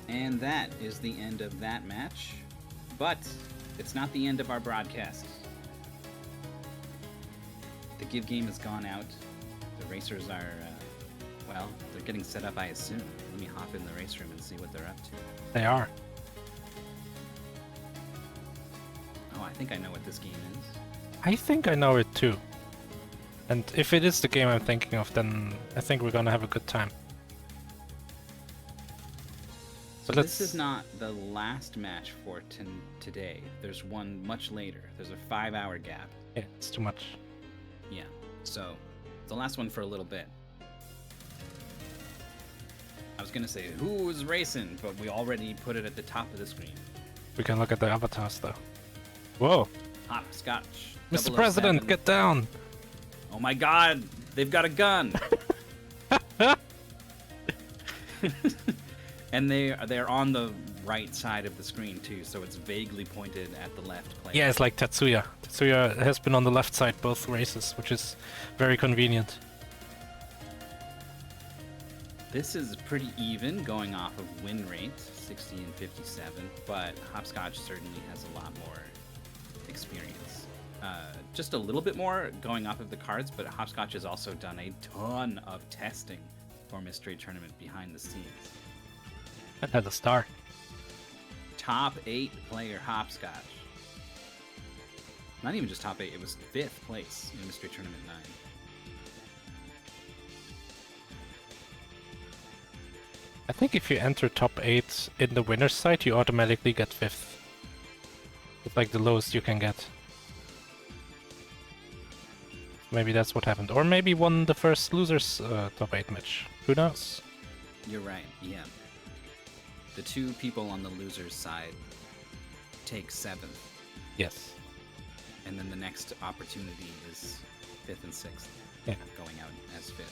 And that is the end of that match. But it's not the end of our broadcast. The Give game has gone out. The racers are, they're getting set up, I assume. Let me hop in the race room and see what they're up to. They are. Oh, I think I know what this game is. I think I know it too. And if it is the game I'm thinking of, then I think we're gonna have a good time. So this is not the last match for today. There's one much later. There's a 5-hour gap. Yeah, it's too much. Yeah, so it's the last one for a little bit. I was gonna say who's racing, but we already put it at the top of the screen. We can look at the avatars though. Whoa! Hopscotch. Mr. President, get down! Oh my god, they've got a gun! And they're on the right side of the screen too, so it's vaguely pointed at the left player. Yeah, it's like Tatsuya. Tatsuya has been on the left side both races, which is very convenient. This is pretty even going off of win rate, 60 and 57, but Hopscotch certainly has a lot more experience. Just a little bit more going off of the cards, but Hopscotch has also done a ton of testing for Mystery Tournament behind the scenes. That had a star. Top 8 player Hopscotch. Not even just top 8, it was 5th place in Mystery Tournament 9. I think if you enter top 8 in the winner's side, you automatically get 5th. It's like the lowest you can get. Maybe that's what happened. Or maybe won the first loser's top 8 match. Who knows? You're right, yeah. The 2 people on the loser's side take 7th. Yes. And then the next opportunity is 5th and 6th. Yeah. Going out as 5th.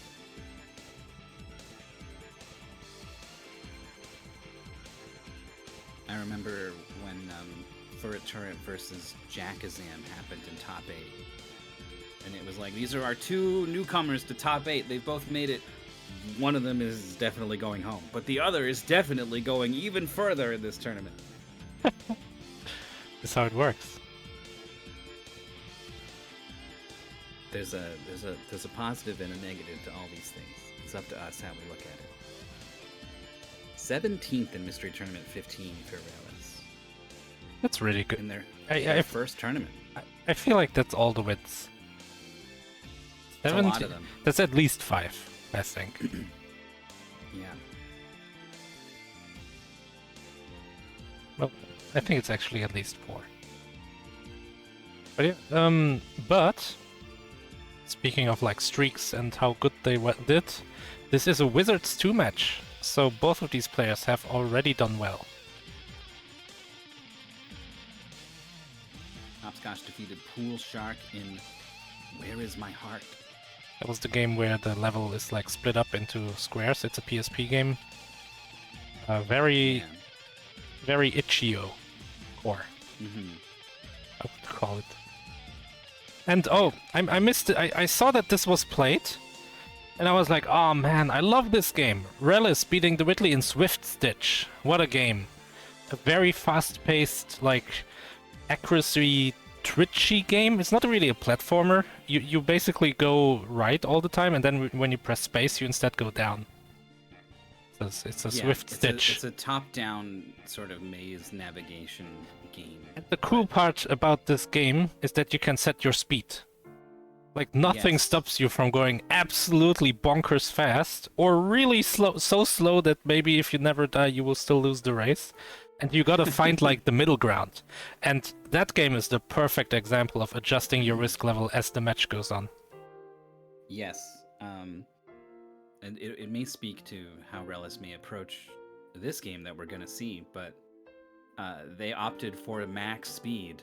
I remember when Furret Turret versus Jackazam happened in top 8. And it was like, these are our 2 newcomers to top 8. They've both made it. One of them is definitely going home, but the other is definitely going even further in this tournament. That's how it works. There's a positive and a negative to all these things. It's up to us how we look at it. 17th in Mystery Tournament 15 for Rhelys. That's really good. In their I first tournament. I feel like that's all the wins. That's a lot of them. That's at least 5. I think. Yeah. Well, I think it's actually at least 4. But yeah, but speaking of like streaks and how good they did, this is a Wizards 2 match, so both of these players have already done well. Hopscotch defeated Pool Shark in Where Is My Heart? That was the game where the level is like split up into squares. It's a PSP game. Very itchy-o core. I would call it. And oh, I missed it. I saw that this was played, and I was like, oh man, I love this game. Rhelys beating the Whitley in Swift Stitch. What a game. A very fast-paced, like, accuracy twitchy game. It's not really a platformer. You basically go right all the time, and then when you press space, you instead go down. So it's a Swift Stitch. It's a top-down sort of maze navigation game. And the cool part about this game is that you can set your speed. Like nothing stops you from going absolutely bonkers fast, or really slow, so slow that maybe if you never die, you will still lose the race. And you gotta find like the middle ground. And that game is the perfect example of adjusting your risk level as the match goes on. Yes. And it may speak to how Rhelys may approach this game that we're gonna see, but they opted for max speed.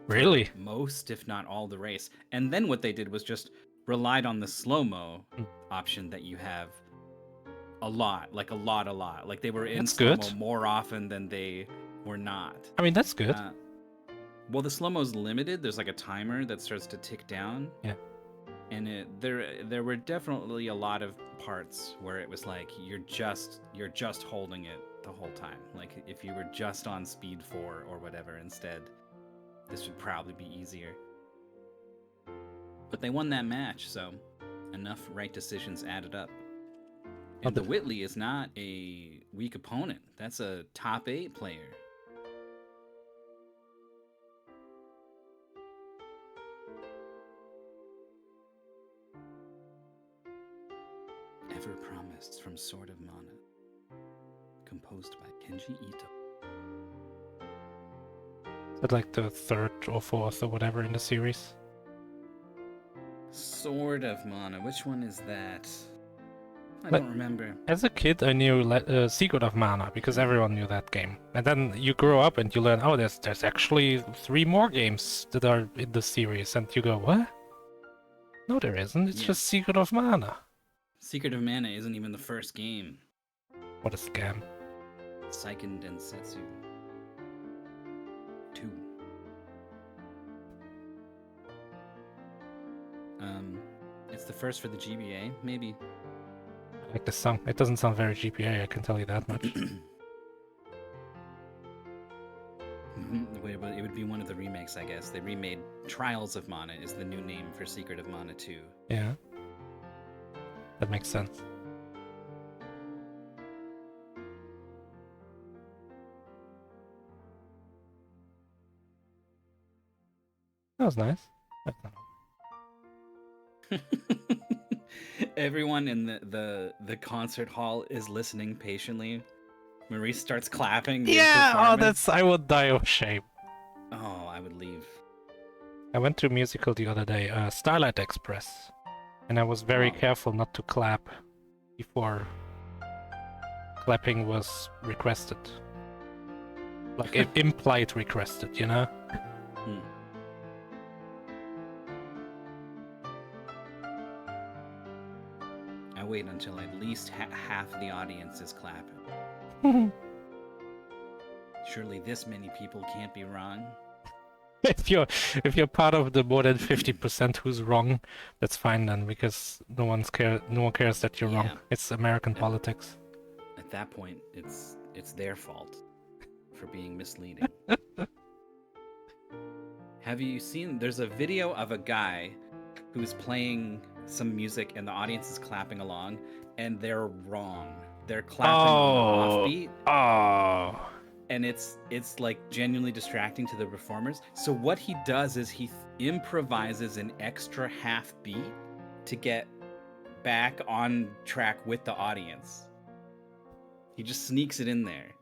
Really? Most, if not all, the race. And then what they did was just relied on the slow-mo option that you have a lot. Like they were in slow-mo more often than they were not. I mean, that's good. Well, the slow-mo's limited. There's like a timer that starts to tick down. Yeah. And there were definitely a lot of parts where it was like you're just holding it the whole time. Like, if you were just on speed 4 or whatever instead, this would probably be easier. But they won that match, so enough right decisions added up. And the Whitley is not a weak opponent. That's a top 8 player. Ever Promised from Sword of Mana. Composed by Kenji Ito. Is it like the 3rd or 4th or whatever in the series? Sword of Mana. Which one is that? I don't remember. As a kid, I knew Secret of Mana because everyone knew that game. And then you grow up and you learn, oh, there's actually 3 more games that are in the series. And you go, what? No, there isn't. It's just Secret of Mana. Secret of Mana isn't even the first game. What a scam. Seiken Densetsu 2. It's the first for the GBA, maybe. I like the song. It doesn't sound very GBA, I can tell you that much. Wait, but it would be one of the remakes, I guess. They remade Trials of Mana is the new name for Secret of Mana 2. Yeah. That makes sense. That was nice. Everyone in the concert hall is listening patiently. Maurice starts clapping. Yeah, I would die of shame. Oh, I would leave. I went to a musical the other day, Starlight Express, and I was very careful not to clap before clapping was requested. Like implied requested, you know? I wait until at least half the audience is clapping. Surely this many people can't be wrong. If you're part of the more than 50% who's wrong, that's fine then, because no one cares that you're wrong. It's American politics. At that point, it's their fault for being misleading. Have you seen? There's a video of a guy who's playing some music and the audience is clapping along, and they're wrong. They're clapping on the offbeat. Oh. And it's like genuinely distracting to the performers. So what he does is he improvises an extra half beat to get back on track with the audience. He just sneaks it in there.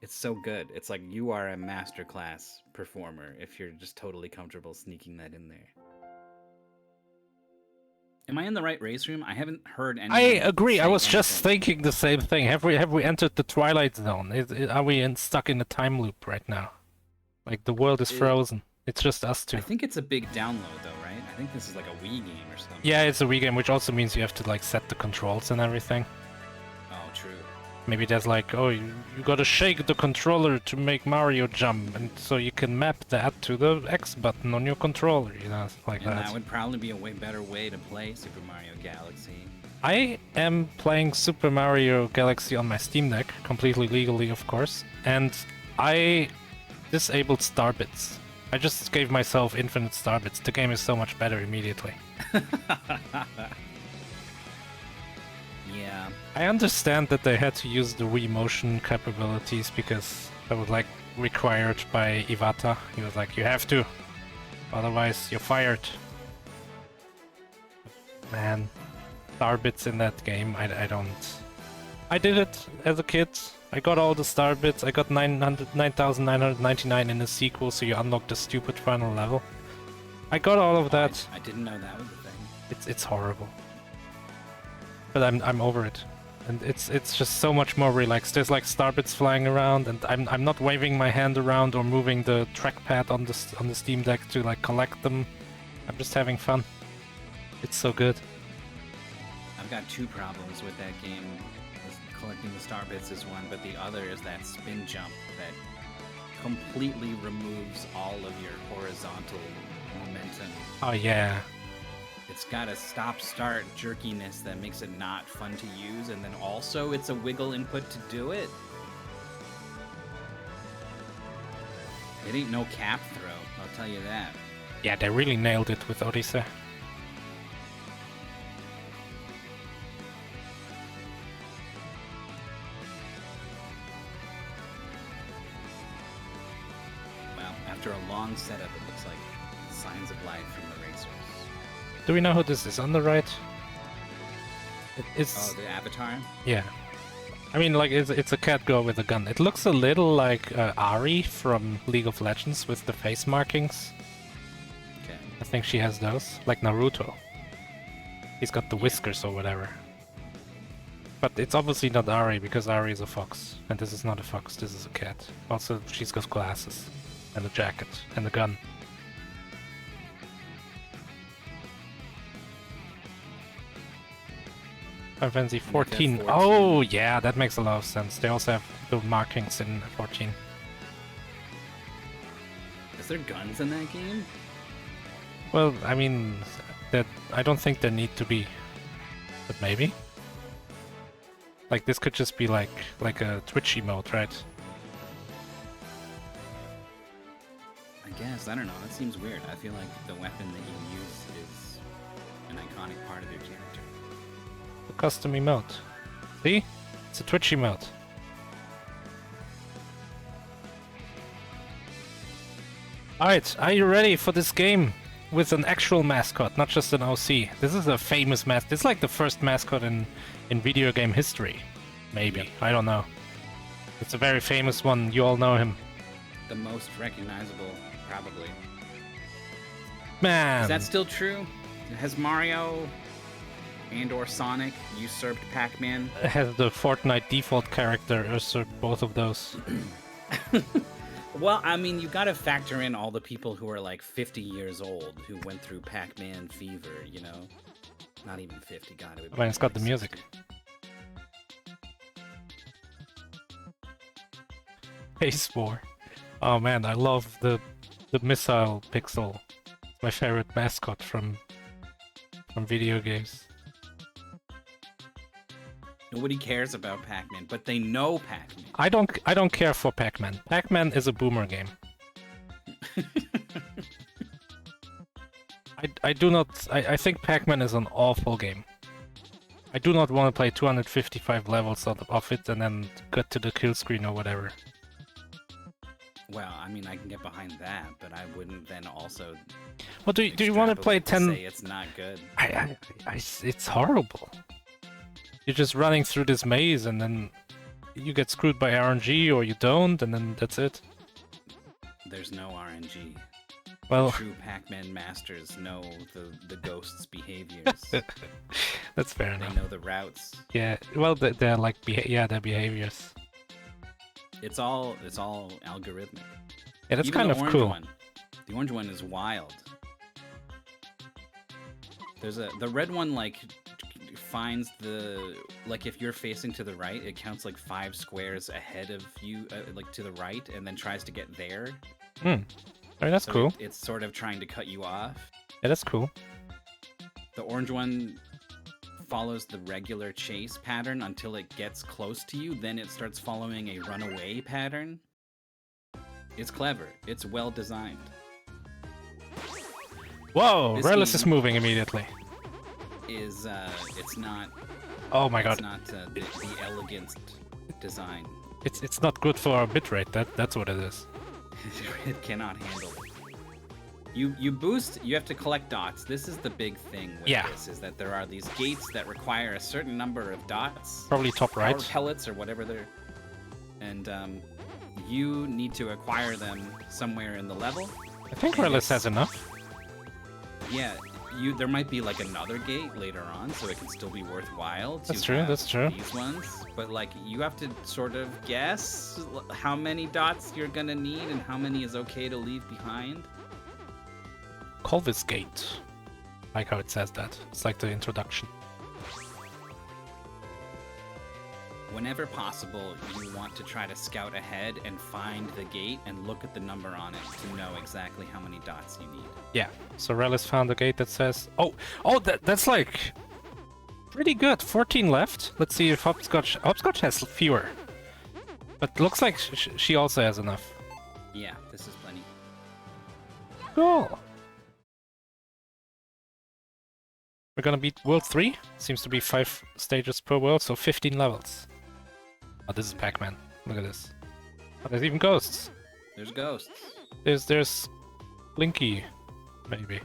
It's so good. It's like you are a masterclass performer if you're just totally comfortable sneaking that in there. Am I in the right race room? I haven't heard anything. I agree. I was just thinking the same thing. Have we entered the Twilight Zone? Are we stuck in a time loop right now? Like the world is frozen. It's just us two. I think it's a big download though, right? I think this is like a Wii game or something. Yeah, it's a Wii game, which also means you have to like set the controls and everything. Oh, true. Maybe there's like, oh, you gotta shake the controller to make Mario jump, and so you can map that to the X button on your controller, you know, like that. And that would probably be a way better way to play Super Mario Galaxy. I am playing Super Mario Galaxy on my Steam Deck, completely legally, of course, and I disabled starbits. I just gave myself infinite starbits. The game is so much better immediately. Yeah. I understand that they had to use the Wii motion capabilities because that was like required by Iwata. He was like, you have to, otherwise you're fired. Man, starbits in that game, I don't. I did it as a kid. I got all the starbits. I got 9,999 in the sequel, so you unlock the stupid final level. I got all of that. I didn't know that was a thing. It's horrible. But I'm over it, and it's just so much more relaxed. There's like starbits flying around, and I'm not waving my hand around or moving the trackpad on the Steam Deck to like collect them. I'm just having fun. It's so good. I've got 2 problems with that game. Collecting the starbits is one, but the other is that spin jump that completely removes all of your horizontal momentum. Oh yeah. It's got a stop-start jerkiness that makes it not fun to use, and then also it's a wiggle input to do it. It ain't no cap throw, I'll tell you that. Yeah, they really nailed it with Odyssey. Well, after a long setup, it looks like signs of life from the racers. Do we know who this is on the right? It's... Oh, the avatar? Yeah. I mean, like, it's a cat girl with a gun. It looks a little like Ari from League of Legends with the face markings. Okay. I think she has those, like Naruto. He's got the whiskers or whatever. But it's obviously not Ari, because Ari is a fox. And this is not a fox, this is a cat. Also, she's got glasses. And a jacket. And a gun. Final Fantasy 14. Oh, yeah, that makes a lot of sense. They also have the markings in 14. Is there guns in that game? Well, I mean, that I don't think there need to be, but maybe. Like this could just be like a twitchy mode, right? I guess, I don't know, that seems weird. I feel like the weapon that you use is an iconic part of your character. The custom emote. See? It's a twitchy emote. Alright, are you ready for this game? With an actual mascot, not just an OC. This is a famous mascot. This is like the first mascot in video game history. Maybe. Yep. I don't know. It's a very famous one. You all know him. The most recognizable, probably. Man! Is that still true? Has Mario and or Sonic usurped Pac-Man? Has the Fortnite default character usurped both of those? Well, I mean, you gotta factor in all the people who are like 50 years old who went through Pac-Man fever, you know? Not even 50, God. It would be I mean, it's got like the music. 60. Ace War. Oh man, I love the missile pixel. It's my favorite mascot from video games. Nobody cares about Pac-Man, but they know Pac-Man. I don't care for Pac-Man. Pac-Man is a boomer game. I think Pac-Man is an awful game. I do not want to play 255 levels of it and then get to the kill screen or whatever. Well, I mean, I can get behind that, but I wouldn't then also. Well, do you want to play 10? Say it's not good. It's horrible. You're just running through this maze and then you get screwed by RNG or you don't, and then that's it. There's no RNG. Well, true Pac-Man masters know the ghosts' behaviors. That's fair enough. They know the routes. Yeah, well, they're like their behaviors. It's all algorithmic. Yeah, that's Even kind of cool. The orange one is wild. The red one like finds if you're facing to the right, it counts like 5 squares ahead of you, like to the right, and then tries to get there. I mean, that's cool. It's sort of trying to cut you off. Yeah, that's cool. The orange one follows the regular chase pattern until it gets close to you, then it starts following a runaway pattern. It's clever. It's well designed. Whoa! Rhelys is moving immediately. It's not. Oh my god! It's not the elegant design. It's not good for our bitrate. That's what it is. It cannot handle it. You boost. You have to collect dots. This is the big thing with this: is that there are these gates that require a certain number of dots. Probably top right. Or pellets or whatever they're. And you need to acquire them somewhere in the level. I think Rhelys has enough. Yeah. There might be like another gate later on, so it can still be worthwhile to That's true. That's true. These ones, but like you have to sort of guess how many dots you're gonna need and how many is okay to leave behind. Call this gate. I like how it says that. It's like the introduction. Whenever possible, you want to try to scout ahead and find the gate and look at the number on it to know exactly how many dots you need. Yeah, so Rhelys found a gate that says... Oh, that's like... pretty good. 14 left. Let's see if Hopscotch has fewer. But looks like she also has enough. Yeah, this is plenty. Cool. We're gonna beat World 3. Seems to be 5 stages per world, so 15 levels. Oh, this is Pac-Man. Look at this. Oh, there's even ghosts. There's ghosts. There's Blinky, maybe.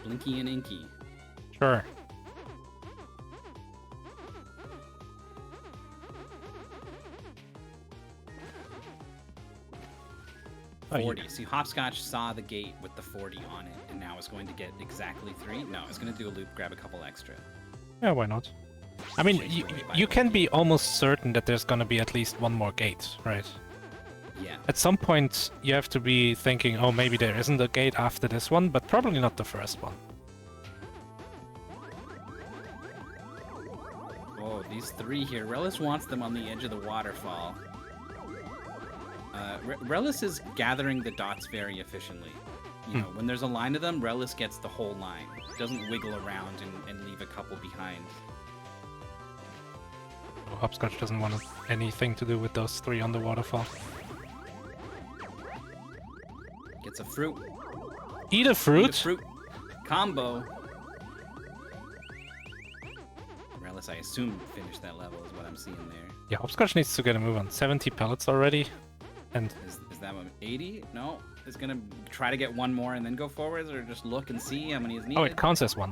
Blinky and Inky. Sure. Oh, 40. See, Hopscotch saw the gate with the 40 on it, and now it's going to get exactly 3. No, it's going to do a loop, grab a couple extra. Yeah, why not? I mean, Chased away by you the can gate. be almost certain that there's gonna be at least one more gate, right? Yeah. At some point, you have to be thinking, oh, maybe there isn't a gate after this one, but probably not the first one. Oh, these 3 here. Rhelys wants them on the edge of the waterfall. Rhelys is gathering the dots very efficiently. You know, when there's a line of them, Rhelys gets the whole line. Doesn't wiggle around and leave a couple behind. Oh, Hopscotch doesn't want anything to do with those 3 on the waterfall. Gets a fruit. Eat a fruit? Eat a fruit. Combo. Rhelys, I assume, finished that level is what I'm seeing there. Yeah, Hopscotch needs to get a move on. 70 pellets already. And Is that one 80? No. Is gonna try to get one more and then go forwards, or just look and see how many is needed? oh, it counts as 1.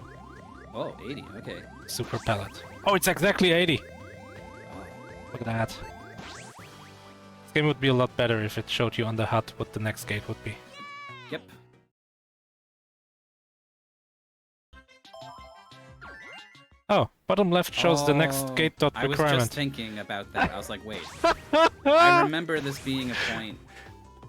Oh, 80. Okay. Super pellet. Oh, it's exactly 80! Oh. Look at that. This game would be a lot better if it showed you on the HUD what the next gate would be. Yep. Oh, bottom left shows the next gate dot I was requirement. just thinking about that. I was like, wait. I remember this being a point.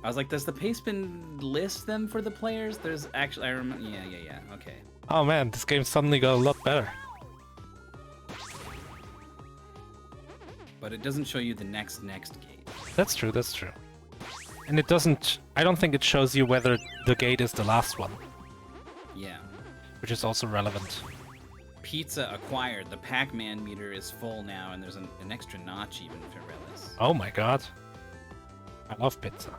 I was like, does the pastebin list them for the players? There's actually, I remember. Yeah. Okay. Oh man, this game suddenly got a lot better. But it doesn't show you the next gate. That's true, that's true. And it doesn't... I don't think it shows you whether the gate is the last one, Yeah. which is also relevant. Pizza acquired. The Pac-Man meter is full now, and there's an extra notch even for Rhelys. Oh my god. I love pizza.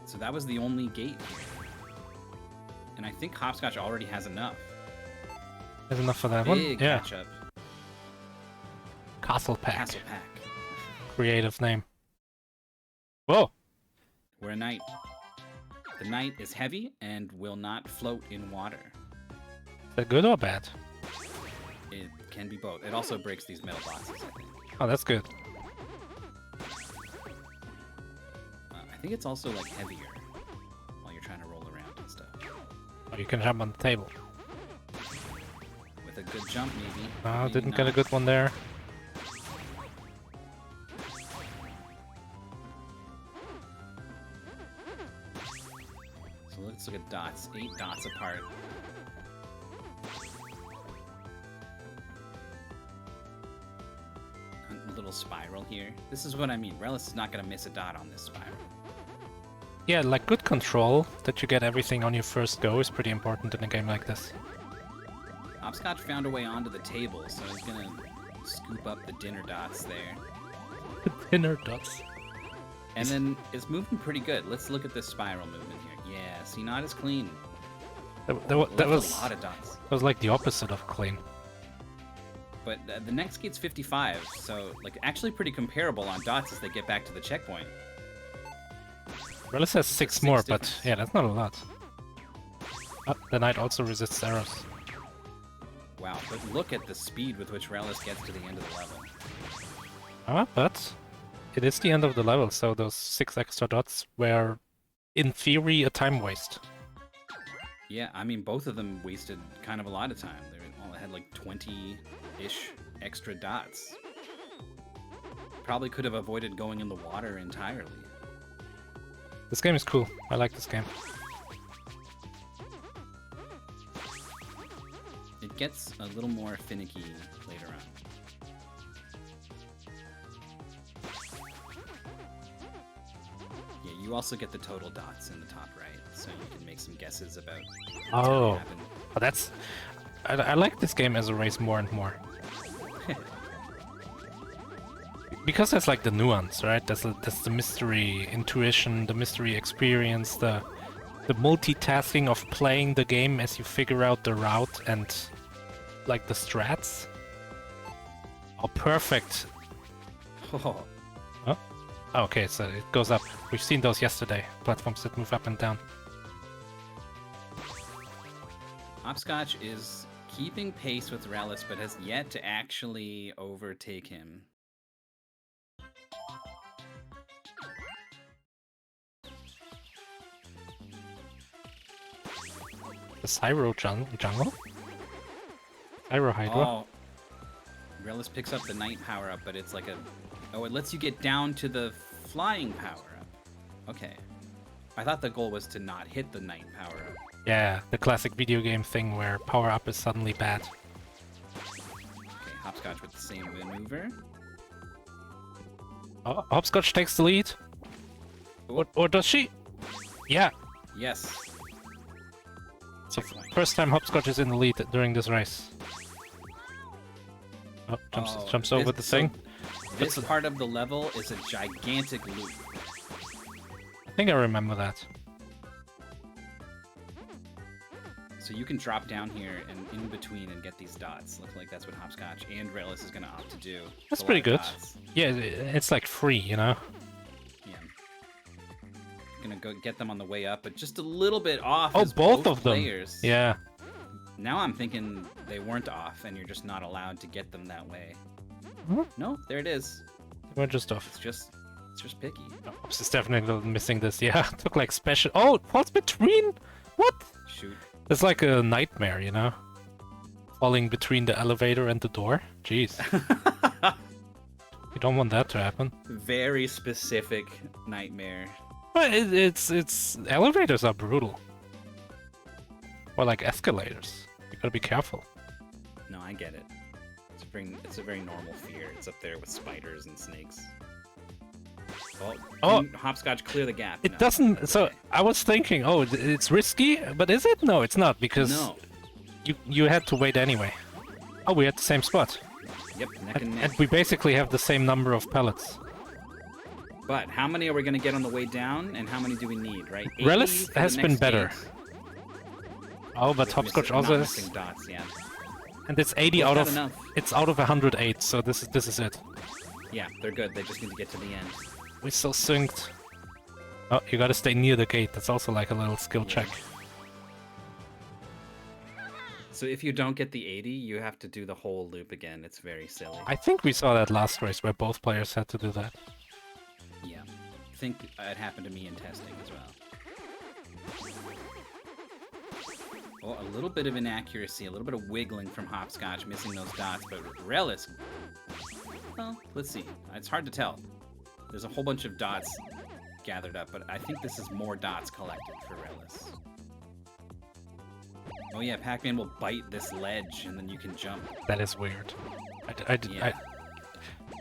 So that was the only gate here. And I think Hopscotch already has enough. There's enough for that one? Big Yeah. catch-up. Castle Pack. Castle Pack. Creative name. Whoa! We're a knight. The knight is heavy and will not float in water. Is that good or bad? It can be both. It also breaks these metal boxes, I think. Oh, that's good. I think it's also, like, heavier while you're trying to roll around and stuff. Oh, you can jump on the table. With a good jump, maybe. Oh, Maybe didn't get a not. good one there. So let's look at dots. 8 dots apart. A little spiral here. This is what I mean. Rhelys is not going to miss a dot on this spiral. Yeah, like good control, that you get everything on your first go is pretty important in a game like this. Hopscotch found a way onto the table, so he's going to scoop up the dinner dots there. Dinner dots. And then it's moving pretty good. Let's look at this spiral movement here. Yeah, see, not as clean. That Left was a lot of dots. that was like the opposite of clean. But the next gate's 55, so like actually pretty comparable on dots as they get back to the checkpoint. Rhelys has 6 6 more, but difference. yeah, that's not a lot. The knight also resists arrows. Wow, but look at the speed with which Rhelys gets to the end of the level. But it is the end of the level, so those 6 extra dots were, in theory, a time waste. Yeah, I mean, both of them wasted kind of a lot of time. They all had like 20-ish extra dots. Probably could have avoided going in the water entirely. This game is cool. I like this game. It gets a little more finicky later on. Yeah, you also get the total dots in the top right, so you can make some guesses about what's Oh, gonna happen. but that's... I like this game as a race more and more. because there's like the nuance, right? There's the mystery intuition, the mystery experience, the multitasking of playing the game as you figure out the route and like the strats. Oh, perfect. Oh, Oh, okay, so it goes up. We've seen those yesterday. Platforms that move up and down. Hopscotch is keeping pace with Rhelys, but has yet to actually overtake him. The Cyro jungle? Cyro Hydra? Oh, Rhelys picks up the night power-up, but it's like a... Oh, it lets you get down to the flying power-up. Okay. I thought the goal was to not hit the night power-up. Yeah, the classic video game thing where power-up is suddenly bad. Okay, Hopscotch with the same maneuver. Oh, Hopscotch takes the lead. Or does she? Yeah. Yes. So first time Hopscotch is in the lead during this race. Oh, jumps over the thing. This part of the level is a gigantic loop. I think I remember that. So you can drop down here and in between and get these dots. Looks like that's what Hopscotch and Rhelys is going to opt to do. That's pretty good. Yeah, it's like free, you know? Yeah. Gonna go get them on the way up, but just a little bit off. Oh, as both of them. Players. Yeah. Now I'm thinking they weren't off, and you're just not allowed to get them that way. Hmm? No, there it is. We're just off. It's just picky. Hops is definitely missing this. Yeah, took like special. Oh, it falls between. What? Shoot. It's like a nightmare, you know? Falling between the elevator and the door. Jeez. You don't want that to happen. Very specific nightmare. But it's elevators are brutal. Or like escalators. You gotta be careful. No, I get it. It's a very normal fear. It's up there with spiders and snakes. Oh, Hopscotch, clear the gap. It doesn't. So I was thinking, oh, it's risky, but is it? No, it's not because you had to wait anyway. Oh, we had the same spot. Yep, neck and neck. And we basically have the same number of pellets. But how many are we gonna get on the way down, and how many do we need? Right? Rhelys has been better. Oh, but Hopscotch also has. Dots, yeah. And it's 80 out of. Enough. It's out of 108, so this is it. Yeah, they're good. They just need to get to the end. We're so synced. Oh, you gotta stay near the gate. That's also like a little skill check. So if you don't get the 80, you have to do the whole loop again. It's very silly. I think we saw that last race where both players had to do that. Yeah. I think it happened to me in testing as well. Oh, a little bit of inaccuracy, a little bit of wiggling from Hopscotch, missing those dots, but Rhelys... Well, let's see. It's hard to tell. There's a whole bunch of dots gathered up, but I think this is more dots collected for Rhelys. Oh yeah, Pac-Man will bite this ledge, and then you can jump. That is weird.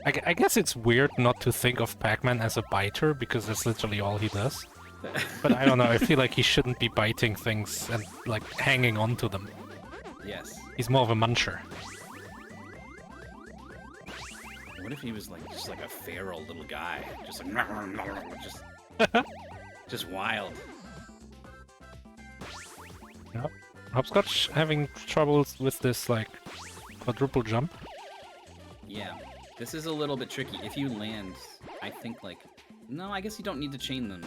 I guess it's weird not to think of Pac-Man as a biter, because that's literally all he does. But I don't know, I feel like he shouldn't be biting things and, like, hanging on to them. Yes. He's more of a muncher. What if he was like just like a feral little guy, just like just wild? Yep. Hopscotch having troubles with this like quadruple jump. Yeah, this is a little bit tricky. If you land, I think like no, I guess you don't need to chain them.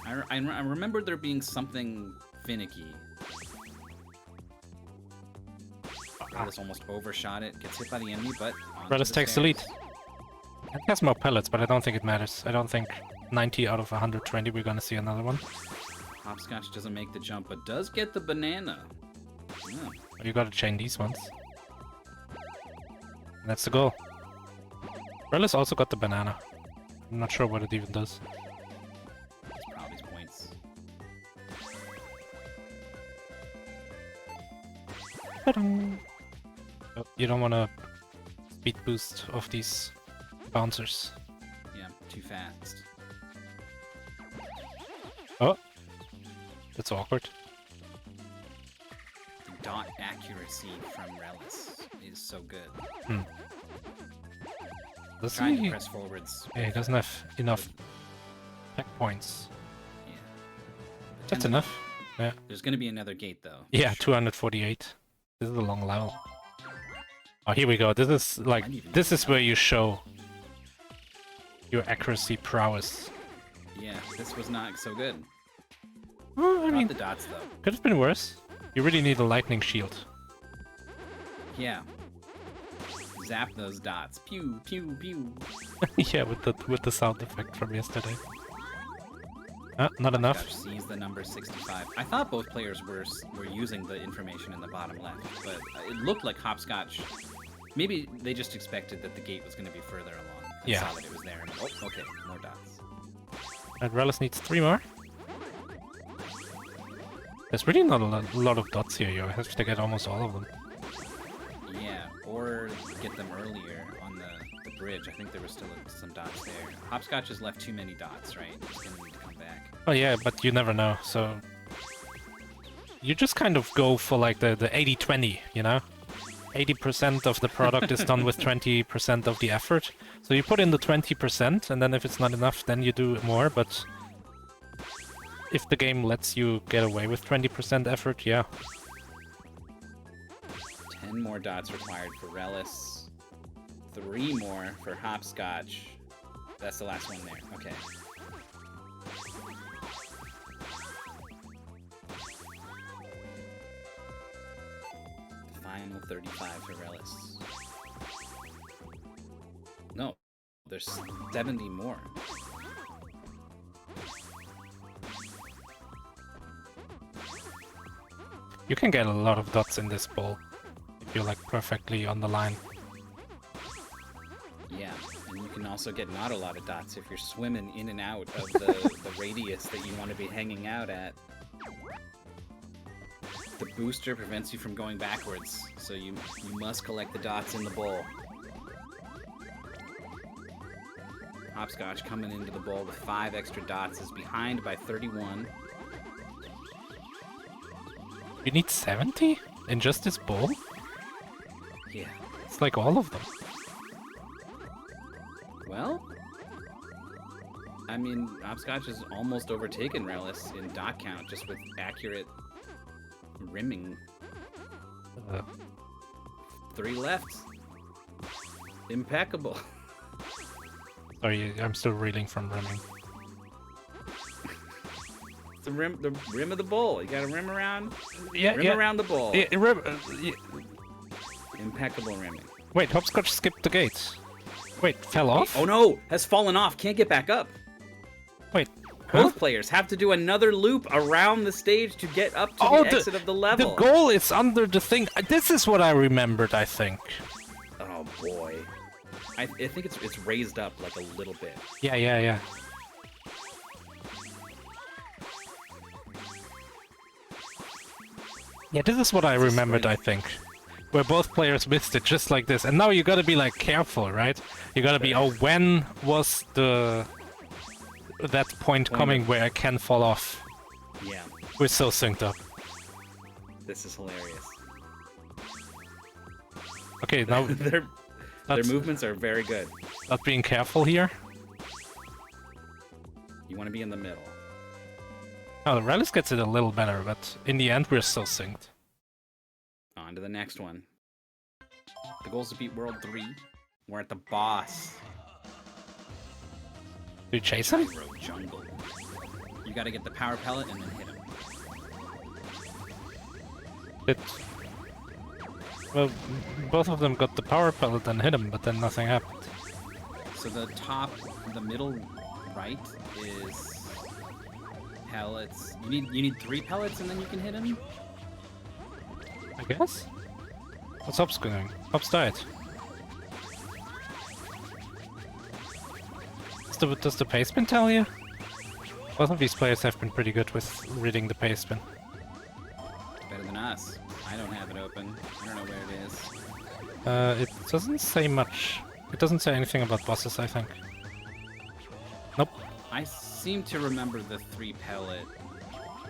I remember there being something finicky. Rhelys almost overshot it, gets hit by the enemy, but... Rhelys takes the lead. It has more pellets, but I don't think it matters. I don't think 90 out of 120 we're gonna see another one. Hopscotch doesn't make the jump, but does get the banana. Oh. You gotta chain these ones. And that's the goal. Rhelys also got the banana. I'm not sure what it even does. It's probably points. Oh, you don't want to speed boost of these bouncers. Yeah, too fast. Oh, that's awkward. The dot accuracy from Rhelys is so good. Does Trying to he? press forwards. Yeah, he doesn't have enough checkpoints. Yeah. That's enough. Yeah. There's going to be another gate, though. Yeah, Sure. 248. This is a long level. Oh, here we go. This is like, this is where you show your accuracy prowess. Yeah, this was not so good. Oh, I mean, Got the dots, though. could have been worse. You really need a lightning shield. Yeah. Zap those dots. Pew, pew, pew. Yeah, with the sound effect from yesterday. Not enough. Hopscotch sees the number 65. I thought both players were using the information in the bottom left, but it looked like Hopscotch. Maybe they just expected that the gate was going to be further along. And Yeah. saw that it was there. And, oh, okay, more dots. And Rhelys needs 3 more. There's really not a lot of dots here. You have to get almost all of them. Yeah, or get them earlier on the bridge. I think there were still some dots there. Hopscotch has left too many dots, right? He's going to need to come back. Oh yeah, but you never know, so... You just kind of go for like the 80-20, you know? 80% of the product is done with 20% of the effort. So you put in the 20%, and then if it's not enough, then you do more, but... If the game lets you get away with 20% effort, yeah. 10 more dots required for Rhelys. 3 more for Hopscotch. That's the last one there. Okay. Final 35 for Rhelys. No, there's 70 more. You can get a lot of dots in this bowl if you're like perfectly on the line. Yeah, and you can also get not a lot of dots if you're swimming in and out of the radius that you want to be hanging out at. The booster prevents you from going backwards, so you must collect the dots in the bowl. Hopscotch coming into the bowl with 5 extra dots is behind by 31. You need 70 in just this bowl? Yeah. It's like all of them. Well, I mean, Hopscotch has almost overtaken Rhelys in dot count just with accurate rimming. 3 left. Impeccable. Sorry, I'm still reeling from rimming. The rim of the bowl. You gotta rim around. Yeah, Rim around the bowl. Yeah, Impeccable rimming. Wait, Hopscotch skipped the gate. Wait, fell off? Oh no! Has fallen off. Can't get back up. Wait, huh? Both players have to do another loop around the stage to get up to the exit of the level. The goal is under the thing. This is what I remembered, I think. Oh boy. I think it's raised up like a little bit. Yeah. Yeah, this is what I remembered, I think. Where both players missed it just like this. And now you gotta be like careful, right? You gotta be, oh, when was that point coming where I can fall off? Yeah. We're so synced up. This is hilarious. Okay, now their movements are very good. not being careful here. You want to be in the middle. Oh, Rhelys gets it a little better, but in the end we're so synced. On to the next one. The goal is to beat World 3. We're at the boss. Do you chase him? Gyro Jungle. You gotta get the power pellet and then hit him. Well, both of them got the power pellet and hit him, but then nothing happened. So the middle right is pellets. You need 3 pellets and then you can hit him? I guess? What's Hops going? Hops died. Does the pastebin tell you? Both of these players have been pretty good with reading the pastebin. Better than us. I don't have it open. I don't know where it is. It doesn't say much. It doesn't say anything about bosses, I think. Nope. I seem to remember the 3 pellet,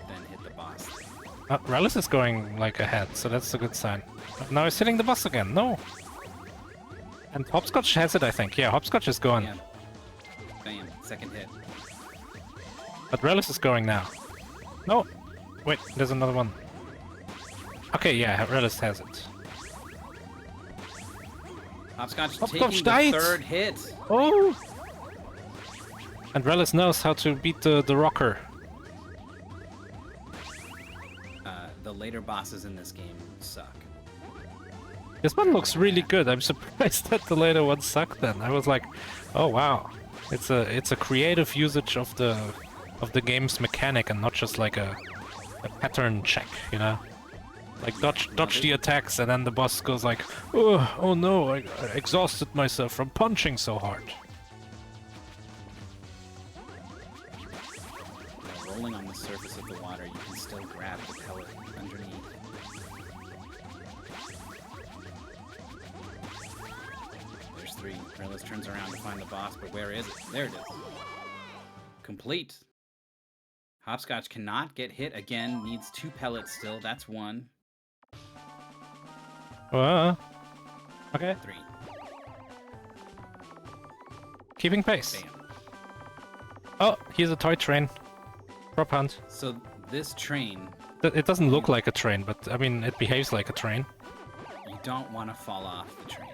then hit the boss thing. Rhelys is going like ahead, so that's a good sign. Now he's hitting the boss again. No. And Hopscotch has it, I think. Yeah, Hopscotch is going. Bam. Bam. Second hit. But Rhelys is going now. No! Wait, there's another one. Okay, yeah, Rhelys has it. Hopscotch Hopscotch taking died. the third hit. Oh! And Rhelys knows how to beat the rocker. The later bosses in this game suck. This one looks really good. I'm surprised that the later ones suck then. I was like, oh wow. It's a creative usage of the game's mechanic and not just like a pattern check, you know? Like dodge the attacks and then the boss goes like, oh no, I exhausted myself from punching so hard. Rolling on the surface of the water, you can still grab the pellet underneath. There's 3. Rhelys turns around to find the boss, but where is it? There it is. Complete. Hopscotch cannot get hit again, needs 2 pellets still. That's 1. Okay. 3. Keeping pace. Bam. Oh, here's a toy train. Prop hunt. So this train, It doesn't look like a train, but I mean, it behaves like a train. you don't want to fall off the train.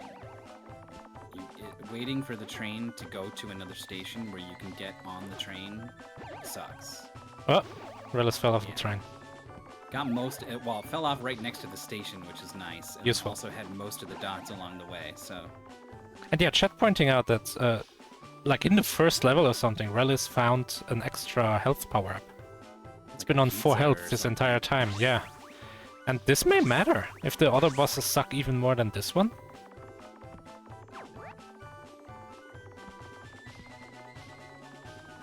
Waiting for the train to go to another station where you can get on the train sucks. Oh, Rhelys fell off Yeah. the train. Got most, well, it fell off right next to the station, which is nice. And Useful. also had most of the dots along the way, so... And yeah, chat pointing out that, like in the first level or something, Rhelys found an extra health power-up. It's Like been a on 4 pizza health or this something. entire time, yeah. And this may matter, if the other bosses suck even more than this one.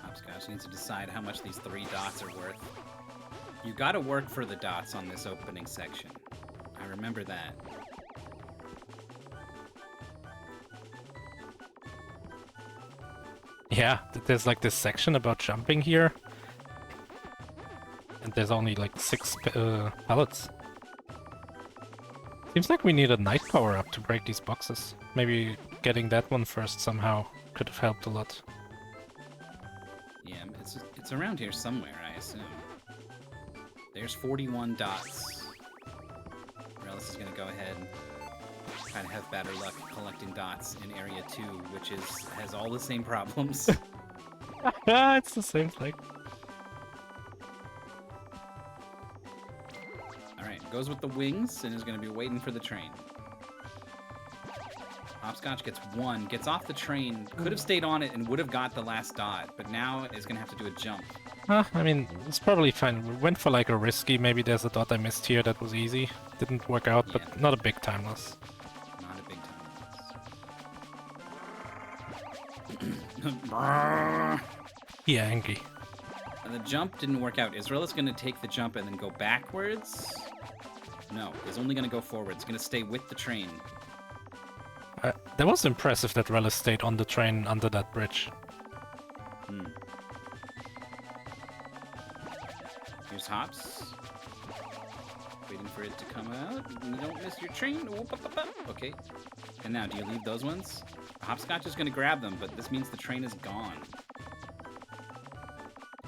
Hopscotch needs to decide how much these 3 dots are worth. You gotta work for the dots on this opening section. I remember that. Yeah, there's like this section about jumping here. And there's only like 6 pellets. Seems like we need a night power-up to break these boxes. Maybe getting that one first somehow could have helped a lot. Yeah, it's around here somewhere, I assume. There's 41 dots. Rhelys is gonna go ahead and try to have better luck collecting dots in Area 2, which has all the same problems. It's the same thing. Alright, goes with the wings and is gonna be waiting for the train. Hopscotch gets 1, gets off the train, could have stayed on it and would have got the last dot, but now is gonna have to do a jump. I mean, it's probably fine. We went for like a risky, maybe there's a dot I missed here that was easy. Didn't work out, Yeah. but not a big time loss. Not a big time. Yeah, angry. And the jump didn't work out. Is Rhelys gonna take the jump and then go backwards? No, he's only gonna go forwards. Gonna stay with the train. That was impressive that Rhelys stayed on the train under that bridge. Here's Hops. Waiting for it to come out. You don't miss your train. Whoop, up, up, up. Okay. And now, do you leave those ones? Hopscotch is gonna grab them, but this means the train is gone.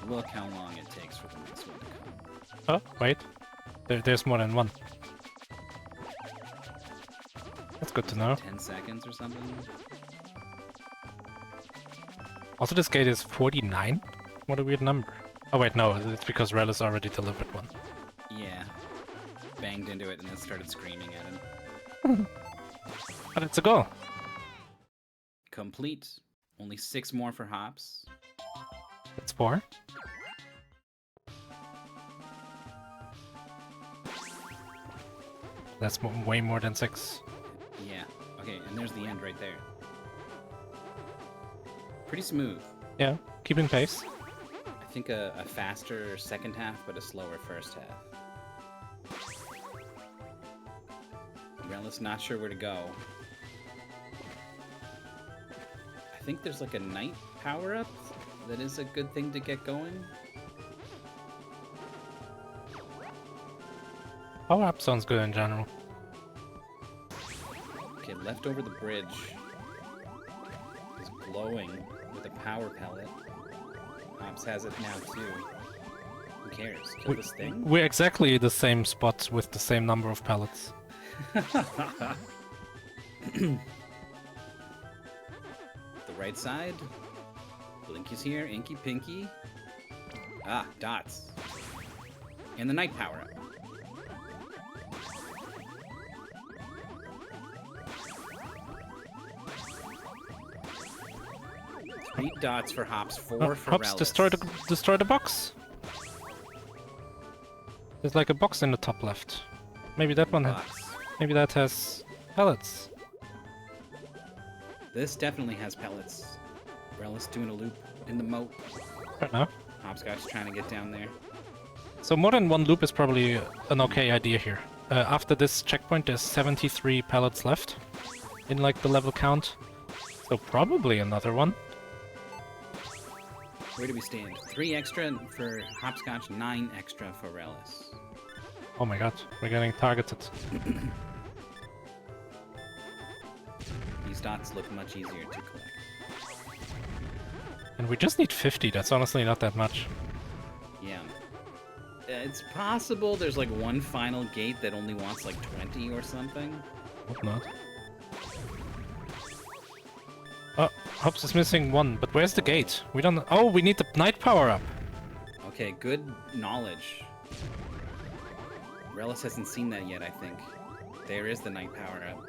Look how long it takes for the next one to come. Oh, wait. There's more than one. That's good to know. 10 seconds or something? Also, this gate is 49? What a weird number. Oh wait, no, it's because Rhelys already delivered one. Yeah. Banged into it and then started screaming at him. But it's a goal. Complete. Only 6 more for Hops. That's 4. That's way more than 6. Yeah. Okay, and there's the end right there. Pretty smooth. Yeah, keeping pace. I think a faster second half, but a slower first half. Rhelys not sure where to go. I think there's like a night power-up that is a good thing to get going. Power up sounds good in general. Okay, left over the bridge. glowing with a power pellet. Hops has it now too. Who cares? Kill this thing? We're exactly the same spot with the same number of pellets. The right side. Blinky's here. Inky Pinky. Ah, dots. And the night power-up. 3 dots for Hops, 4 for Hops, Rhelys. destroy the box. There's like a box in the top left. Maybe that one. Maybe that has pellets. This definitely has pellets. Rhelys doing a loop in the moat. I don't know. Hopscotch trying to get down there. So more than one loop is probably an okay idea here. After this checkpoint, there's 73 pellets left in like the level count. So probably another one. Where do we stand? 3 extra for Hopscotch, 9 extra for Rhelys. Oh my god, we're getting targeted. These dots look much easier to collect. And we just need 50, that's honestly not that much. Yeah. It's possible there's like one final gate that only wants like 20 or something. Hope not. Oh, Hops is missing 1, but where's the gate? We don't... Oh, we need the night power-up! Okay, good knowledge. Rhelys hasn't seen that yet, I think. There is the night power-up.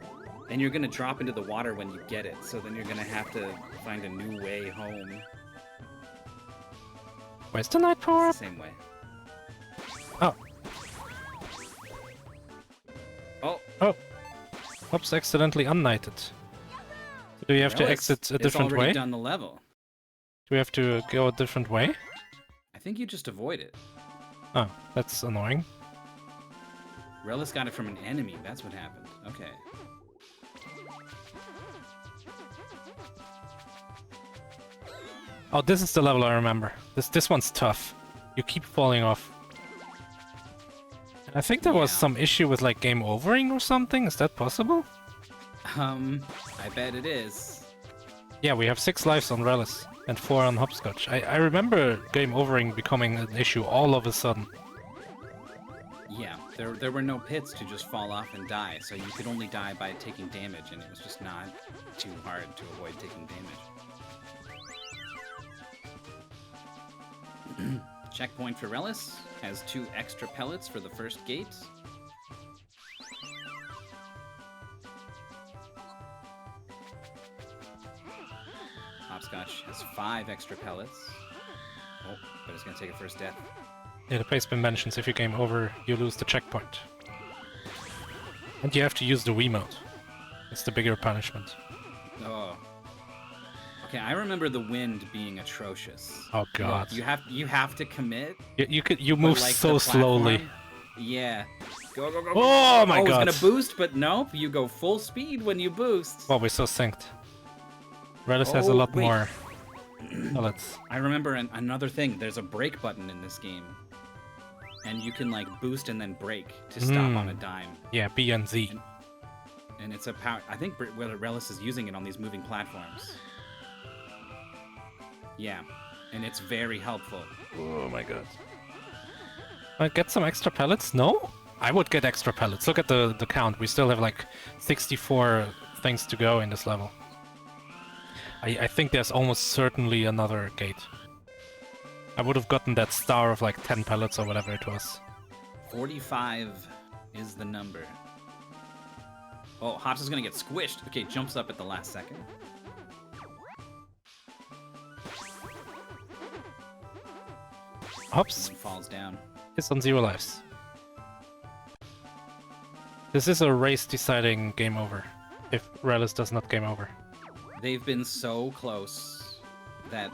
And you're gonna drop into the water when you get it, so then you're gonna have to find a new way home. Where's the night power-up? It's the same way. Oh. Oh! Oh! Hops accidentally unknighted. Do we have to exit a different it's already way? done the level. Do we have to go a different way? I think you just avoid it. Oh, that's annoying. Rhelys got it from an enemy, that's what happened. Okay. Oh, this is the level I remember. This one's tough. You keep falling off. I think there was some issue with like game overing or something. Is that possible? I bet it is. Yeah, we have 6 lives on Rhelys and 4 on Hopscotch. I remember game overing becoming an issue all of a sudden. Yeah, there were no pits to just fall off and die, so you could only die by taking damage, and it was just not too hard to avoid taking damage. Checkpoint for Rhelys has 2 extra pellets for the first gate. Hopscotch has 5 extra pellets. Oh, but it's gonna take a first death. Yeah, the placement mentions if you game over, you lose the checkpoint. And you have to use the Wiimote. It's the bigger punishment. Oh. Okay, I remember the wind being atrocious. Oh god. Look, you have to commit. You move like so the slowly. platform. Yeah. Go, go, go. Oh my god. It's gonna boost, but nope. You go full speed when you boost. Well, we're so synced. Rhelys has a lot more pellets. I remember another thing. There's a brake button in this game. And you can like boost and then brake to stop on a dime. Yeah, B and Z. And it's a power. I think whether Rhelys is using it on these moving platforms. Yeah, and it's very helpful. Oh my god. Get some extra pellets? No? I would get extra pellets. Look at the count. We still have like 64 things to go in this level. I think there's almost certainly another gate. I would have gotten that star of like 10 pellets or whatever it was. 45 is the number. Oh, Hops is gonna get squished. Okay, jumps up at the last second. Hops falls down. is on 0 lives. This is a race deciding game over. If Rhelys does not game over. They've been so close that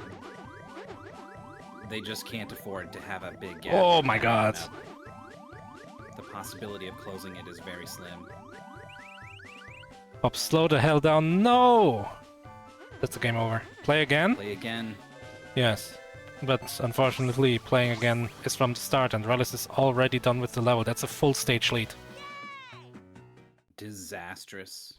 they just can't afford to have a big gap. Oh my god. The possibility of closing it is very slim. Hops, slow the hell down. No! That's a game over. Play again? Play again. Yes. But unfortunately, playing again is from the start, and Rhelys is already done with the level. That's a full stage lead. Disastrous.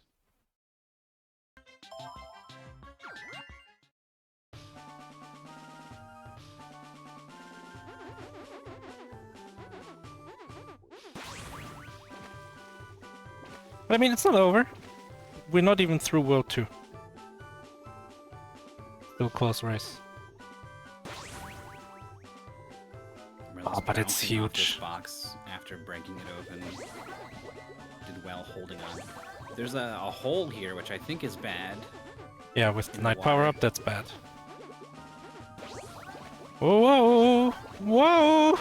But I mean, it's not over. We're not even through World 2. Still close race. Oh, but it's bouncing off huge. this box after breaking it open. Did well holding on. There's a hole here, which I think is bad. Yeah, with the In night the power water. up, that's bad. Whoa! Whoa!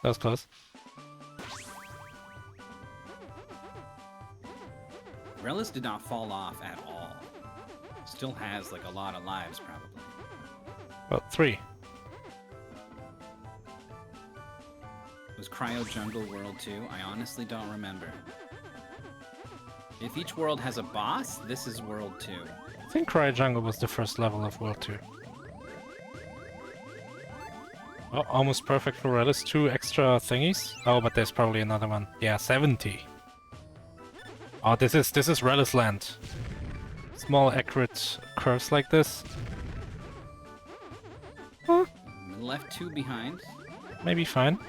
That was close. Rhelys did not fall off at all. Still has like a lot of lives, probably. Well, 3. Was Cryo Jungle World 2? I honestly don't remember. If each world has a boss, this is World 2. I think Cryo Jungle was the first level of World 2. Oh, almost perfect for Rhelys. 2 extra thingies. Oh, but there's probably another one. Yeah, 70. Oh, this is Rhelys land. Small accurate curves like this. Huh? Left 2 behind. Maybe fine.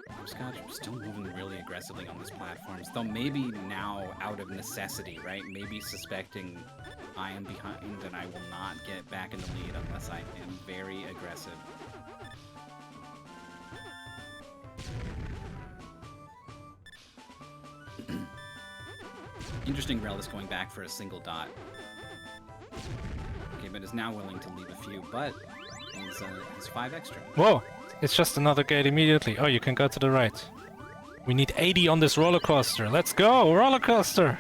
Hopscotch still moving really aggressively on these platforms, though maybe now out of necessity, right? Maybe suspecting I am behind and I will not get back in the lead unless I am very aggressive. Interesting, Rhelys going back for a single dot. Okay, but is now willing to leave a few, but has 5 extra. Whoa! It's just another gate immediately. Oh, you can go to the right. We need 80 on this roller coaster. Let's go! Roller coaster!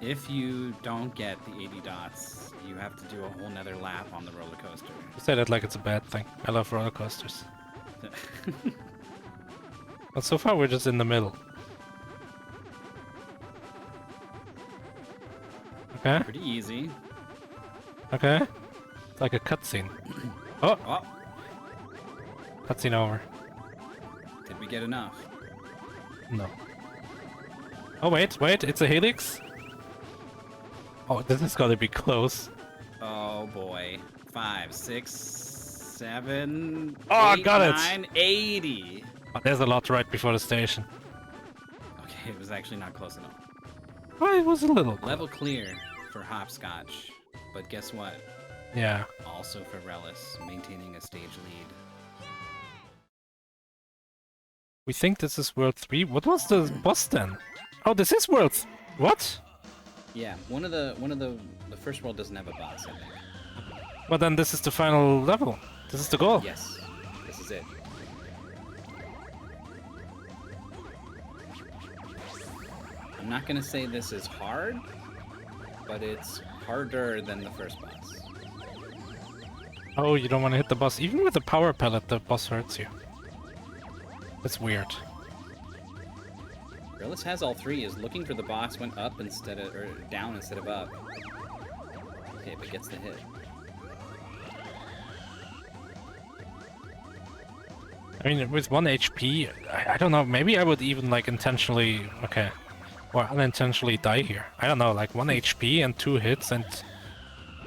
If you don't get the 80 dots, you have to do a whole nother lap on the roller coaster. You say that like it's a bad thing. I love roller coasters. But so far we're just in the middle. Okay, Pretty easy. okay. It's like a cutscene. Oh! Oh, Cutscene over. did we get enough? No. Oh wait, it's a helix? Oh, this is gonna be close. Oh boy. 5, 6, 7, Oh, I 8, got it. 9, 80. Oh, there's a lot right before the station. Okay, it was actually not close enough. Oh, it was a little close. Level clear for Hopscotch. But guess what? Yeah. Also for Rhelys, maintaining a stage lead. We think this is World 3. What was the boss then? Oh, this is World... What? Yeah, the first world doesn't have a boss, I think. Well then this is the final level. This is the goal. Yes, this is it. I'm not gonna say this is hard, but it's harder than the first boss. Oh, you don't want to hit the boss. Even with the power pellet, the boss hurts you. That's weird. Rhelys has all 3, is looking for the boss, went up instead of, or down instead of up. Okay, but gets the hit. I mean, with 1 HP, I don't know, maybe I would even like intentionally, okay, or unintentionally die here. I don't know, like 1 HP and 2 hits, and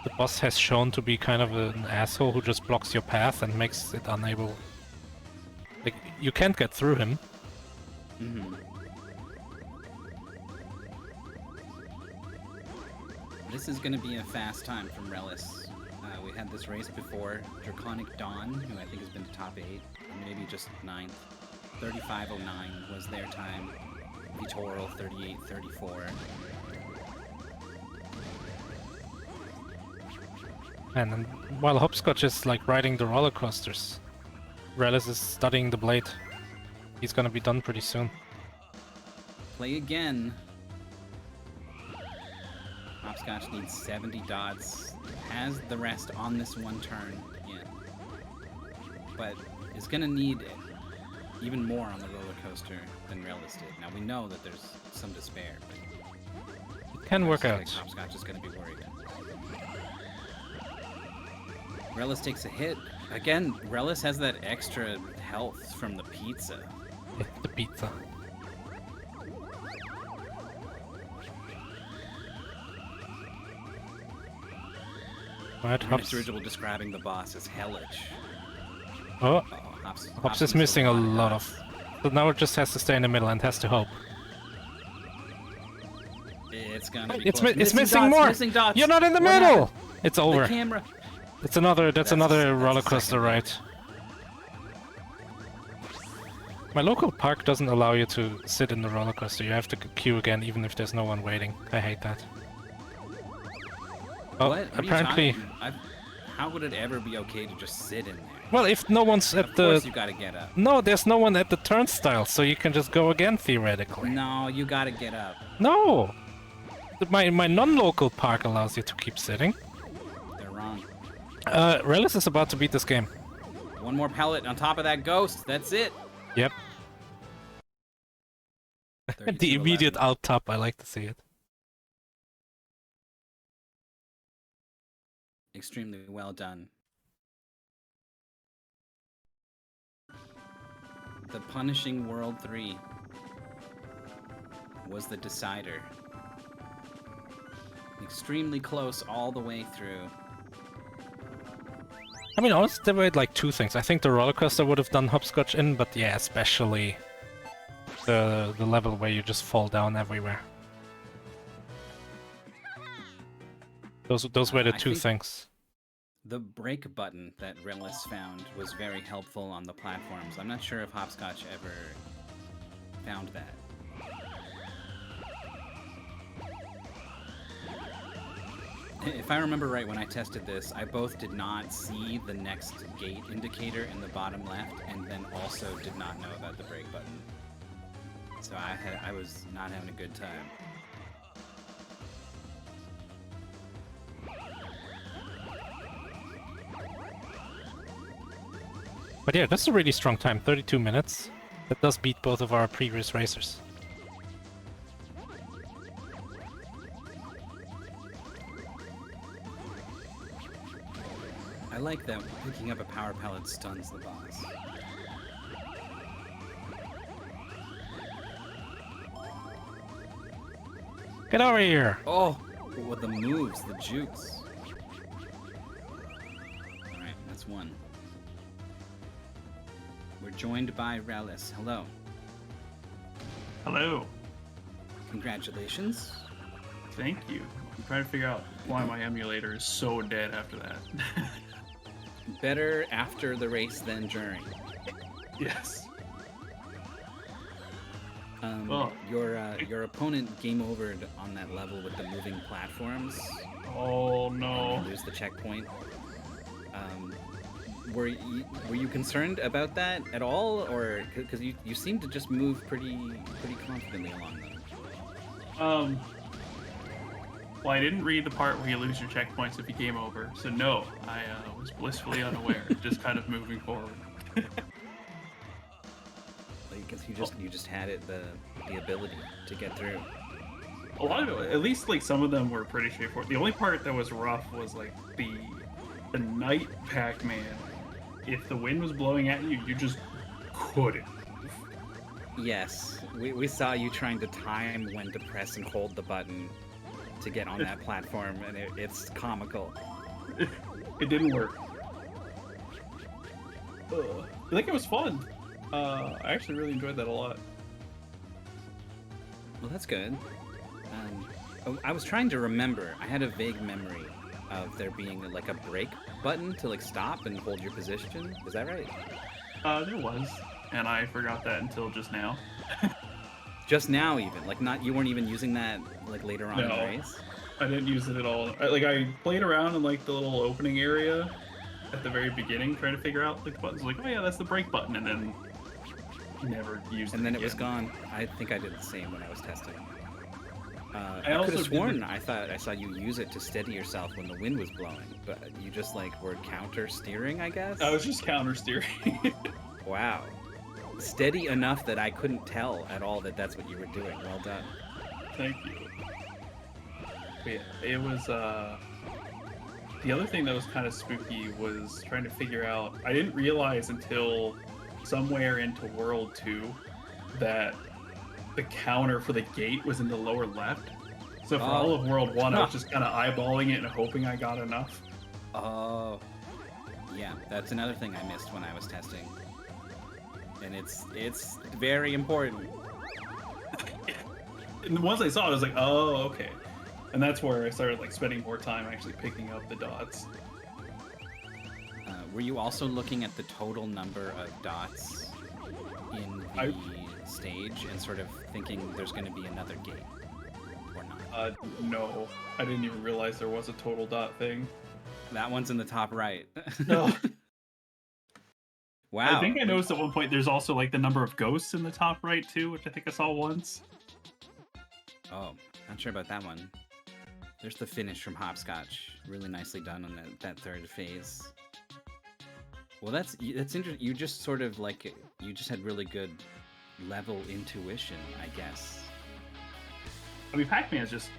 the boss has shown to be kind of an asshole who just blocks your path and makes it unable. Like, you can't get through him. Mm-hmm. This is gonna be a fast time from Rhelys. We had this race before. Draconic Dawn, who I think has been to top 8, or maybe just 9th. 3509 was their time. Vitoral 3834. And while Hopscotch is like riding the roller coasters, Rhelys is studying the blade. He's gonna be done pretty soon. Play again. Hopscotch needs 70 dots. Has the rest on this one turn. Yeah. But is gonna need even more on the roller coaster than Rhelys did. Now we know that there's some despair, but It can work I out. think Hopscotch is gonna be worried. Rhelys takes a hit. Again, Rhelys has that extra health from the pizza. Hit the pizza. Right, Next Hops. original describing the boss as hellish. Oh, Hops Hops is missing a lot of So now it just has to stay in the middle and has to hope. It's gonna be It's close. missing dots, more. Missing dots. You're not in the What middle. happened? It's over. The camera. That's another That's roller a coaster second ride. My local park doesn't allow you to sit in the roller coaster. You have to queue again, even if there's no one waiting. I hate that. Oh, What? apparently. How would it ever be okay to just sit in there? Well, if no one's at Of the. course you gotta get up. No, there's no one at the turnstile, so you can just go again theoretically. No, you gotta get up. No. My non-local park allows you to keep sitting. They're wrong. Rhelys is about to beat this game. One more pellet on top of that ghost. That's it. Yep. 32-11. The immediate alt top. I like to see it. Extremely well done. The Punishing World 3 was the decider. Extremely close all the way through. I mean, honestly, there were like two things. I think the roller coaster would have done hopscotch in, but yeah, especially the level where you just fall down everywhere. Those were the I two think things. The break button that Rhelys found was very helpful on the platforms. I'm not sure if Hopscotch ever found that. If I remember right, when I tested this, I both did not see the next gate indicator in the bottom left, and then also did not know about the brake button. So I was not having a good time. But yeah, that's a really strong time, 32 minutes. That does beat both of our previous racers. I like that picking up a power pellet stuns the boss. Get over here! Oh, with the moves, the jukes. Alright, that's one. We're joined by Rhelys. Hello. Hello. Congratulations. Thank you. I'm trying to figure out why my emulator is so dead after that. Better after the race than during. Yes. Your opponent game overed on that level with the moving platforms. Oh And no. lose the checkpoint. Were you concerned about that at all, or because you seem to just move pretty confidently along them? Well, I didn't read the part where you lose your checkpoints if you game over, so no, I was blissfully unaware, just kind of moving forward. Because you just had it the ability to get through. A lot of it, at least like some of them were pretty straightforward. The only part that was rough was like the night Pac-Man. If the wind was blowing at you, you just couldn't. Yes, we saw you trying to time when to press and hold the button to get on that platform, and it's comical. It didn't work. I think it was fun. I actually really enjoyed that a lot. Well, that's good. I was trying to remember. I had a vague memory of there being like a break button to like stop and hold your position. Is that right? There was, and I forgot that until just now. Just now, even like you weren't even using that like later on in the No. race. I didn't use it at all. I played around in like the little opening area at the very beginning, trying to figure out like the buttons. Like, oh yeah, that's the break button, and then never used it. And then it was again. gone. I think I did the same when I was testing. I I also could have did sworn the- I thought I saw you use it to steady yourself when the wind was blowing, but you just like were counter steering, I guess. I was just counter steering. Wow. Steady enough that I couldn't tell at all that that's what you were doing. Well done. Thank you. But yeah, it was, the other thing that was kind of spooky was trying to figure out, I didn't realize until somewhere into World 2 that the counter for the gate was in the lower left. So for all of World 1, I was just kind of eyeballing it and hoping I got enough. Oh. Yeah, that's another thing I missed when I was testing. and it's very important. And once I saw it, I was like, oh, okay. And that's where I started like spending more time actually picking up the dots. Were you also looking at the total number of dots in the stage and sort of thinking there's going to be another gate, or not? No, I didn't even realize there was a total dot thing. That one's in the top right. No. Wow. I think I noticed at one point there's also like the number of ghosts in the top right too, which I think I saw once. Oh, not sure about that one. There's the finish from Hopscotch. Really nicely done on that third phase. Well, that's interesting. You just sort of like, you just had really good level intuition, I guess. I mean, Pac-Man is just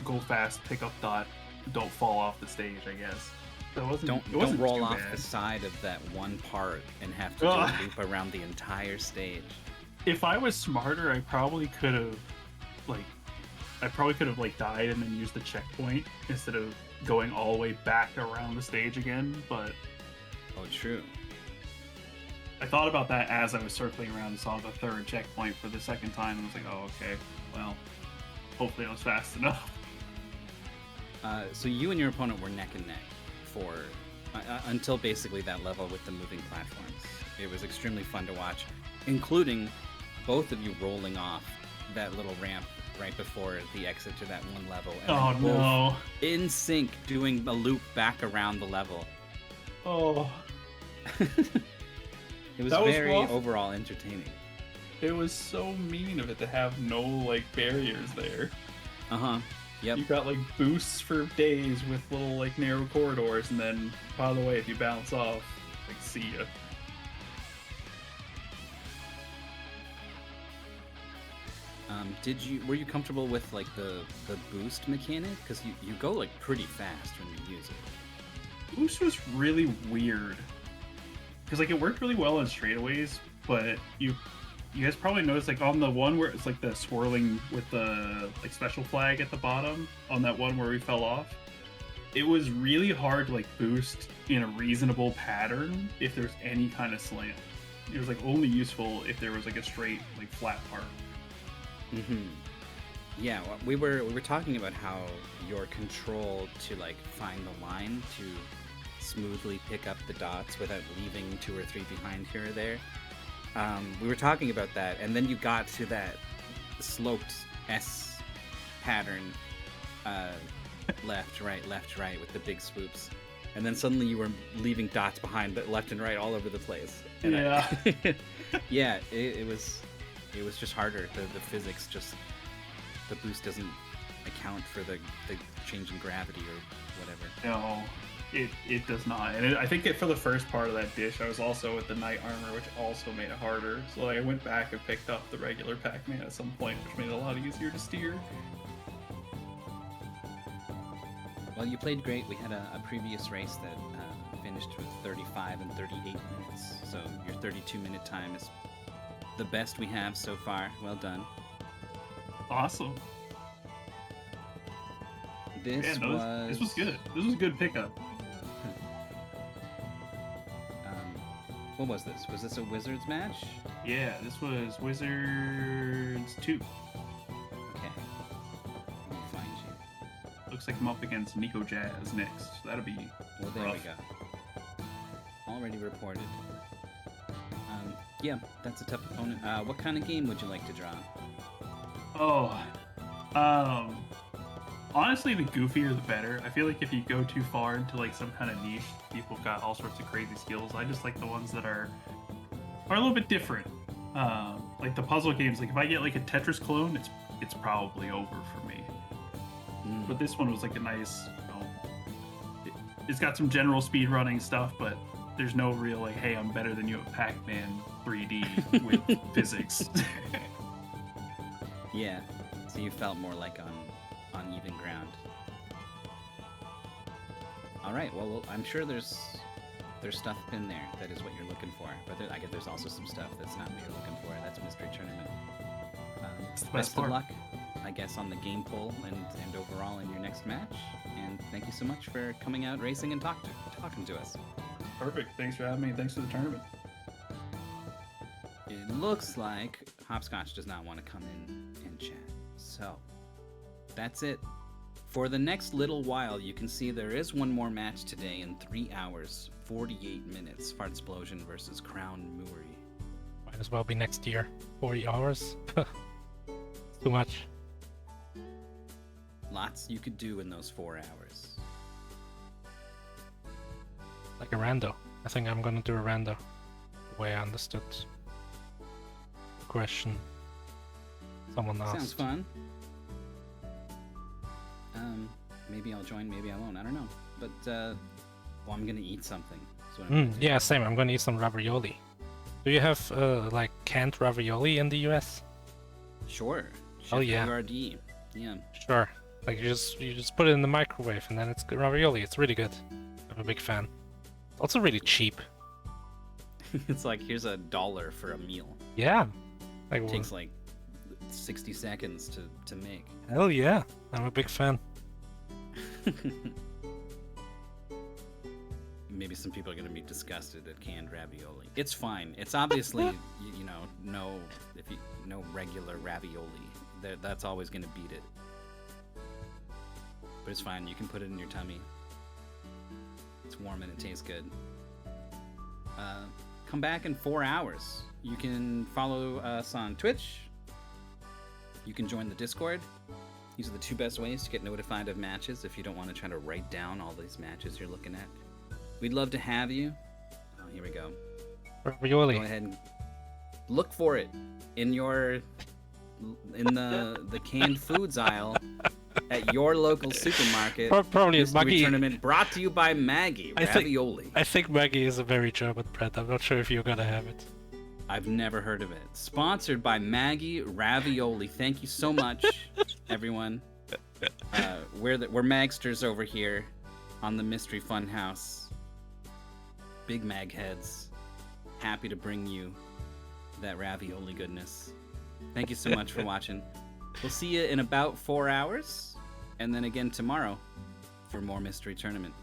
go fast, pick up dot, don't fall off the stage, I guess. So it wasn't roll too off bad. the side of that one part and have to do a loop around the entire stage. If I was smarter, I probably could have like died and then used the checkpoint instead of going all the way back around the stage again, but Oh, true. I thought about that as I was circling around and saw the third checkpoint for the second time and was like, oh, okay, well, hopefully I was fast enough. So you and your opponent were neck and neck for until basically that level with the moving platforms. It was extremely fun to watch, including both of you rolling off that little ramp right before the exit to that one level. And Oh, then both no. in sync doing a loop back around the level. Oh. It was That was very rough. overall entertaining. It was so mean of it to have no, like, barriers there. Uh-huh. Yep. You got, like, boosts for days with little, like, narrow corridors, and then, by the way, if you bounce off, like, see ya. Were you comfortable with like the boost mechanic? Because you go like pretty fast when you use it. Boost was really weird. Because, like, it worked really well on straightaways, but you guys probably noticed, like, on the one where it's, like, the swirling with the, like, special flag at the bottom, on that one where we fell off, it was really hard to, like, boost in a reasonable pattern if there's any kind of slant. It was, like, only useful if there was, like, a straight, like, flat part. Mm-hmm. Yeah, well, we were talking about how your control to like find the line to smoothly pick up the dots without leaving 2 or 3 behind here or there. We were talking about that, and then you got to that sloped S pattern, left, right, with the big swoops, and then suddenly you were leaving dots behind, but left and right all over the place. And Yeah. yeah, it was just harder. The physics just, the boost doesn't account for the change in gravity or whatever. No, it does not. And I think for the first part of that dish, I was also with the knight armor, which also made it harder. So I went back and picked up the regular Pac-Man at some point, which made it a lot easier to steer. Well, you played great. We had a previous race that finished with 35 and 38 minutes. So your 32-minute time is the best we have so far. Well done. Awesome. This was good. This was a good pickup. What was this? Was this a Wizards match? Yeah, this was Wizards 2. Okay. Let me find you. Looks like I'm up against Nico Jazz next. So that'll be Well, there rough. we go. Already reported. Yeah, that's a tough opponent. What kind of game would you like to draw? Honestly, the goofier the better. I feel like if you go too far into like some kind of niche, people have got all sorts of crazy skills. I just like the ones that are a little bit different. Like the puzzle games. Like if I get like a Tetris clone, it's probably over for me. But this one was like a nice. It's got some general speed running stuff, but there's no real like, hey, I'm better than you at Pac-Man 3D with physics. Yeah, so you felt more like on even ground. All right, well, I'm sure there's stuff in there that is what you're looking for, but I guess there's also some stuff that's not what you're looking for. That's Mystery Tournament. Best of luck, I guess, on the game poll and overall in your next match. And thank you so much for coming out racing and talking to us. Perfect. Thanks for having me. Thanks for the tournament. It looks like Hopscotch does not want to come in and chat. So, that's it. For the next little while, you can see there is one more match today in 3 hours, 48 minutes. Fart Explosion versus Crown Muri. Might as well be next year. 40 hours? Too much. Lots you could do in those 4 hours. Like a rando. I think I'm gonna do a rando. The way I understood the question someone asked. Sounds fun. Maybe I'll join, maybe I won't. I don't know. But, well, I'm gonna eat something. That's what I'm gonna do. Yeah, same. I'm gonna eat some ravioli. Do you have, like, canned ravioli in the US? Sure. Oh, yeah. RD. Yeah. Sure. Like, you just put it in the microwave and then it's good ravioli. It's really good. I'm a big fan. It's also really cheap. It's like, here's $1 for a meal. Yeah. Like, It takes like 60 seconds to make. hell yeah. I'm a big fan. Maybe some people are going to be disgusted at canned ravioli. It's fine. It's obviously, you know, no regular ravioli. That's always going to beat it. But it's fine. You can put it in your tummy. It's warm and it tastes good. Come back in 4 hours. You can follow us on Twitch. You can join the Discord. These are the 2 best ways to get notified of matches if you don't want to try to write down all these matches you're looking at. We'd love to have you. Oh, here we go. Ravioli. Go ahead and look for it in the canned foods aisle at your local supermarket. Probably History Maggie. Tournament brought to you by Maggie. Ravioli. I think Maggie is a very German brand. I'm not sure if you're gonna have it. I've never heard of it. Sponsored by Maggie Ravioli. Thank you so much, everyone. We're Magsters over here on the Mystery Funhouse. Big Mag heads. Happy to bring you that ravioli goodness. Thank you so much for watching. We'll see you in about 4 hours, and then again tomorrow for more Mystery Tournament.